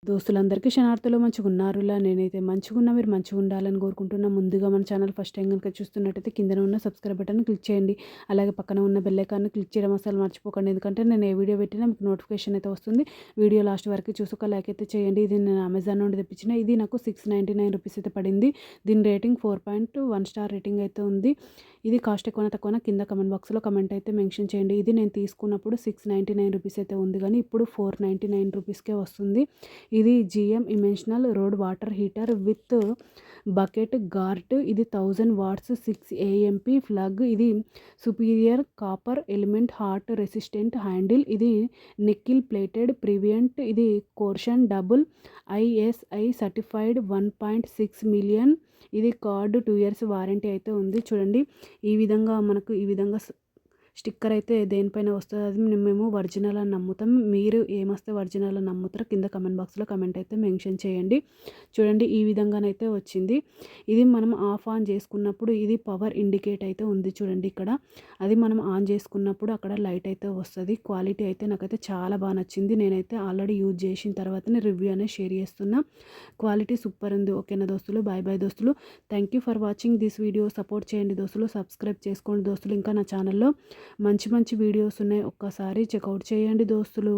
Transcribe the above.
దోస్తులందరికీ క్షణార్థులు మంచిగున్నారులా నేనైతే మంచిగున్నా. మీరు మంచిగుండాలని కోరుకుంటున్నా. ముందుగా మన ఛానల్ ఫస్ట్ టైం కనుక చూస్తున్నట్టయితే కిందన ఉన్న సబ్స్క్రైబ్ బటన్ క్లిక్ చేయండి. అలాగే పక్కన ఉన్న బెల్ ఐకాన్ని క్లిక్ చేయడం అసలు మర్చిపోకండి. ఎందుకంటే నేను ఏ వీడియో పెట్టినా మీకు నోటిఫికేషన్ అయితే వస్తుంది. వీడియో లాస్ట్ వరకు చూసి ఒక లైక్ అయితే చేయండి. ఇది నేను అమెజాన్ నుండి తెప్పించిన. ఇది నాకు 699 రూపీస్ అయితే పడింది. దీని రేటింగ్ 4.1 స్టార్ రేటింగ్ అయితే ఉంది. ఇది కాస్ట్ ఎక్కువ తక్కువ కింద కమెంట్ బాక్స్లో కమెంట్ అయితే మెన్షన్ చేయండి. ఇది నేను తీసుకున్నప్పుడు 699 రూపీస్ అయితే ఉంది, కానీ ఇప్పుడు 499 రూపీస్కే వస్తుంది. ఇది GM immersional rod water heater with bucket guard. ఇది 1000 వాట్స్ 6 AMP ప్లగ్. ఇది superior copper element heat resistant handle. ఇది నిక్కిల్ ప్లేటెడ్ ప్రివియంట్. ఇది corrosion double ISI certified 1.6 million. ఇది కార్డు 2 years వారంటీ అయితే ఉంది. చూడండి ఈ విధంగా మనకు ఈ విధంగా స్టిక్కర్ అయితే దేనిపైన వస్తుంది. అది మేము ఒరిజినల్ అని నమ్ముతాం. మీరు ఏమొస్తే ఒరిజినల్ అని నమ్ముతారో కింద కమెంట్ బాక్స్లో కమెంట్ అయితే మెన్షన్ చేయండి. చూడండి ఈ విధంగానైతే వచ్చింది. ఇది మనం ఆఫ్ ఆన్ చేసుకున్నప్పుడు ఇది పవర్ ఇండికేట్ అయితే ఉంది చూడండి ఇక్కడ. అది మనం ఆన్ చేసుకున్నప్పుడు అక్కడ లైట్ అయితే వస్తుంది. క్వాలిటీ అయితే నాకైతే చాలా బాగా నచ్చింది. నేనైతే ఆల్రెడీ యూజ్ చేసిన తర్వాతనే రివ్యూ అనేది షేర్ చేస్తున్నా. క్వాలిటీ సూపర్ ఉంది. ఓకేనా దోస్తులు, బాయ్ బాయ్ దోస్తులు. Thank you for watching this video. Support చేయండి దోస్తులు, సబ్స్క్రైబ్ చేసుకోండి దోస్తులు. ఇంకా నా ఛానల్లో మంచి మంచి వీడియోస్ ఉన్నాయి, ఒక్కసారి చెక్అవుట్ చేయండి దోస్తులు.